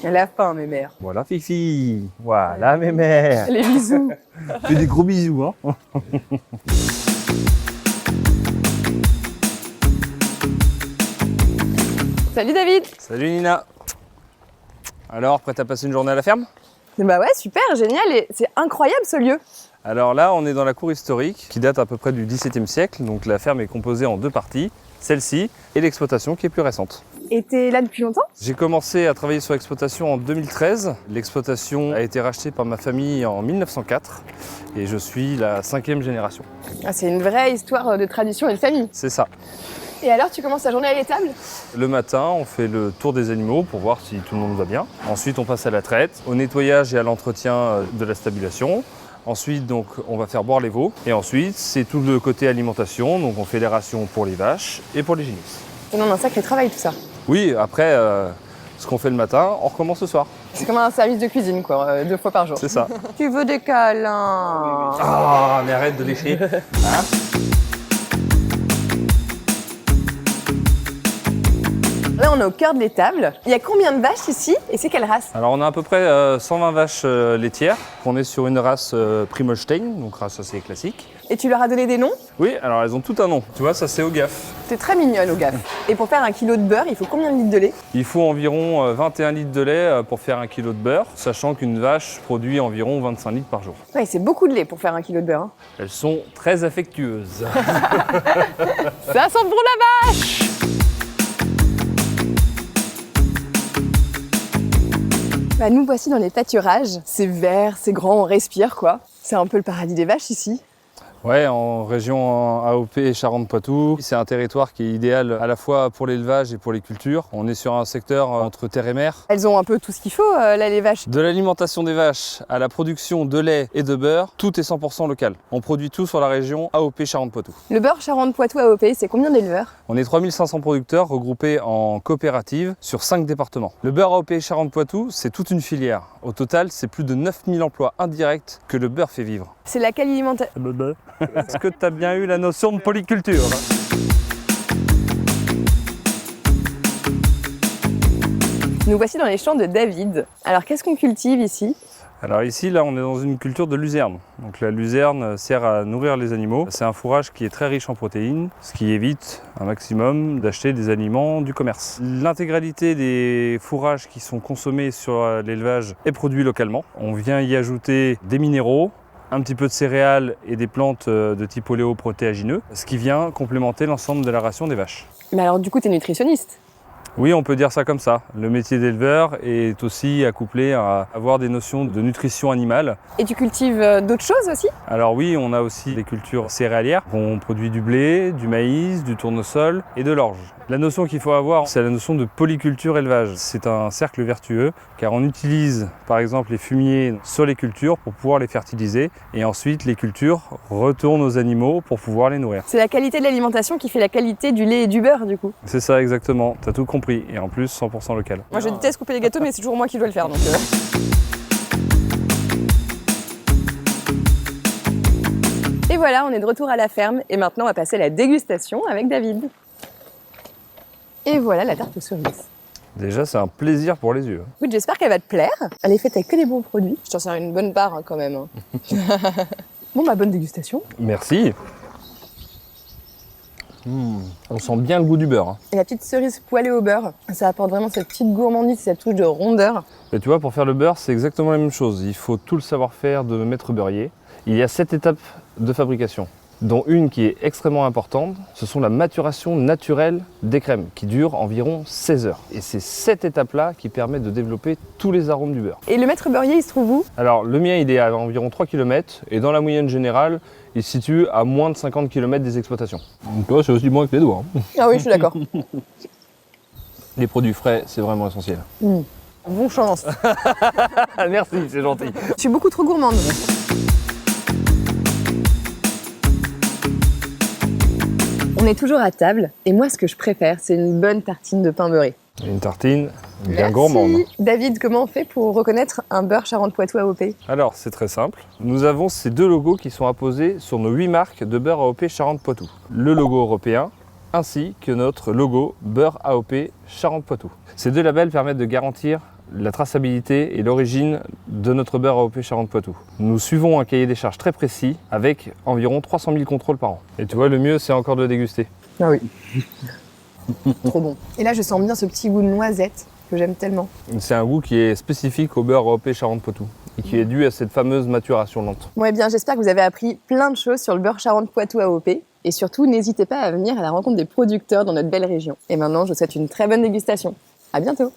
Elle a faim, mes mères. Voilà Fifi, voilà mes mères. Les bisous. Fais des gros bisous hein. Salut David. Salut Nina. Alors, prête à passer une journée à la ferme? Bah ouais, super, génial, et c'est incroyable ce lieu. Alors là, on est dans la cour historique qui date à peu près du XVIIe siècle. Donc la ferme est composée en deux parties, celle-ci et l'exploitation qui est plus récente. Et t'es là depuis longtemps? J'ai commencé à travailler sur l'exploitation en 2013. L'exploitation a été rachetée par ma famille en 1904 et je suis la 5e génération. Ah, c'est une vraie histoire de tradition et de famille. C'est ça. Et alors, tu commences ta journée à l'étable? Le matin, on fait le tour des animaux pour voir si tout le monde va bien. Ensuite, on passe à la traite, au nettoyage et à l'entretien de la stabulation. Ensuite, donc, on va faire boire les veaux. Et ensuite, c'est tout le côté alimentation. Donc, on fait les rations pour les vaches et pour les génisses. Ça demande un sacré travail tout ça. Oui, après, ce qu'on fait le matin, on recommence le soir. C'est comme un service de cuisine, quoi, 2 fois par jour. C'est ça. Tu veux des câlins? Ah, mais arrête de lécher. Hein? Là, on est au cœur de l'étable. Il y a combien de vaches ici et c'est quelle race? Alors, on a à peu près 120 vaches laitières. On est sur une race Primolstein, donc race assez classique. Et tu leur as donné des noms? Oui, alors elles ont tout un nom. Tu vois, ça c'est Ogaf. T'es très mignonne au gaffe. Et pour faire 1 kilo de beurre, il faut combien de litres de lait? Il faut environ 21 litres de lait pour faire 1 kg de beurre, sachant qu'une vache produit environ 25 litres par jour. Ouais, c'est beaucoup de lait pour faire 1 kilo de beurre. Hein. Elles sont très affectueuses. Ça sent pour la vache! Bah, nous voici dans les pâturages. C'est vert, c'est grand, on respire quoi. C'est un peu le paradis des vaches ici. Ouais, en région AOP Charente-Poitou, c'est un territoire qui est idéal à la fois pour l'élevage et pour les cultures. On est sur un secteur entre terre et mer. Elles ont un peu tout ce qu'il faut là, les vaches. De l'alimentation des vaches à la production de lait et de beurre, tout est 100% local. On produit tout sur la région AOP Charente-Poitou. Le beurre Charente-Poitou AOP, c'est combien d'éleveurs? On est 3500 producteurs regroupés en coopératives sur 5 départements. Le beurre AOP Charente-Poitou, c'est toute une filière. Au total, c'est plus de 9000 emplois indirects que le beurre fait vivre. C'est la qualité. Est-ce que tu as bien eu la notion de polyculture? Nous voici dans les champs de David. Alors qu'est-ce qu'on cultive ici? Alors ici, là, on est dans une culture de luzerne. Donc la luzerne sert à nourrir les animaux. C'est un fourrage qui est très riche en protéines, ce qui évite un maximum d'acheter des aliments du commerce. L'intégralité des fourrages qui sont consommés sur l'élevage est produit localement. On vient y ajouter des minéraux, un petit peu de céréales et des plantes de type oléoprotéagineux, ce qui vient complémenter l'ensemble de la ration des vaches. Mais alors du coup, t'es nutritionniste? Oui, on peut dire ça comme ça. Le métier d'éleveur est aussi accouplé à avoir des notions de nutrition animale. Et tu cultives d'autres choses aussi? Alors oui, on a aussi des cultures céréalières. On produit du blé, du maïs, du tournesol et de l'orge. La notion qu'il faut avoir, c'est la notion de polyculture élevage. C'est un cercle vertueux car on utilise par exemple les fumiers sur les cultures pour pouvoir les fertiliser et ensuite les cultures retournent aux animaux pour pouvoir les nourrir. C'est la qualité de l'alimentation qui fait la qualité du lait et du beurre du coup. C'est ça exactement, t'as tout compris et en plus 100% local. Moi je déteste couper les gâteaux mais c'est toujours moi qui dois le faire donc... Et voilà, on est de retour à la ferme et maintenant on va passer à la dégustation avec David. Et voilà la tarte aux cerises. Déjà, c'est un plaisir pour les yeux. Oui, j'espère qu'elle va te plaire. Elle est faite avec que des bons produits. Je t'en sers une bonne part quand même. Bon, bah bonne dégustation. Merci. On sent bien le goût du beurre. Et la petite cerise poêlée au beurre, ça apporte vraiment cette petite gourmandise, cette touche de rondeur. Et tu vois, pour faire le beurre, c'est exactement la même chose. Il faut tout le savoir-faire de maître beurrier. Il y a 7 étapes de fabrication, dont une qui est extrêmement importante, ce sont la maturation naturelle des crèmes, qui dure environ 16 heures. Et c'est cette étape-là qui permet de développer tous les arômes du beurre. Et le maître beurrier, il se trouve où? Alors, le mien, il est à environ 3 km, et dans la moyenne générale, il se situe à moins de 50 km des exploitations. Donc toi, c'est aussi bon avec les doigts. Ah oui, je suis d'accord. Les produits frais, c'est vraiment essentiel. Bon chance. Merci, c'est gentil. Je suis beaucoup trop gourmande. On est toujours à table et moi ce que je préfère c'est une bonne tartine de pain beurré. Une tartine bien Merci. gourmande. David, comment on fait pour reconnaître un beurre Charente-Poitou AOP? Alors c'est très simple, nous avons ces 2 logos qui sont apposés sur nos 8 marques de beurre AOP Charente-Poitou. Le logo européen ainsi que notre logo beurre AOP Charente-Poitou. Ces 2 labels permettent de garantir la traçabilité et l'origine de notre beurre AOP Charentes-Poitou. Nous suivons un cahier des charges très précis avec environ 300 000 contrôles par an. Et tu vois, le mieux, c'est encore de le déguster. Ah oui. Trop bon. Et là, je sens bien ce petit goût de noisette que j'aime tellement. C'est un goût qui est spécifique au beurre AOP Charentes-Poitou et qui est dû à cette fameuse maturation lente. Bon, eh bien, j'espère que vous avez appris plein de choses sur le beurre Charentes-Poitou AOP. Et surtout, n'hésitez pas à venir à la rencontre des producteurs dans notre belle région. Et maintenant, je vous souhaite une très bonne dégustation. À bientôt!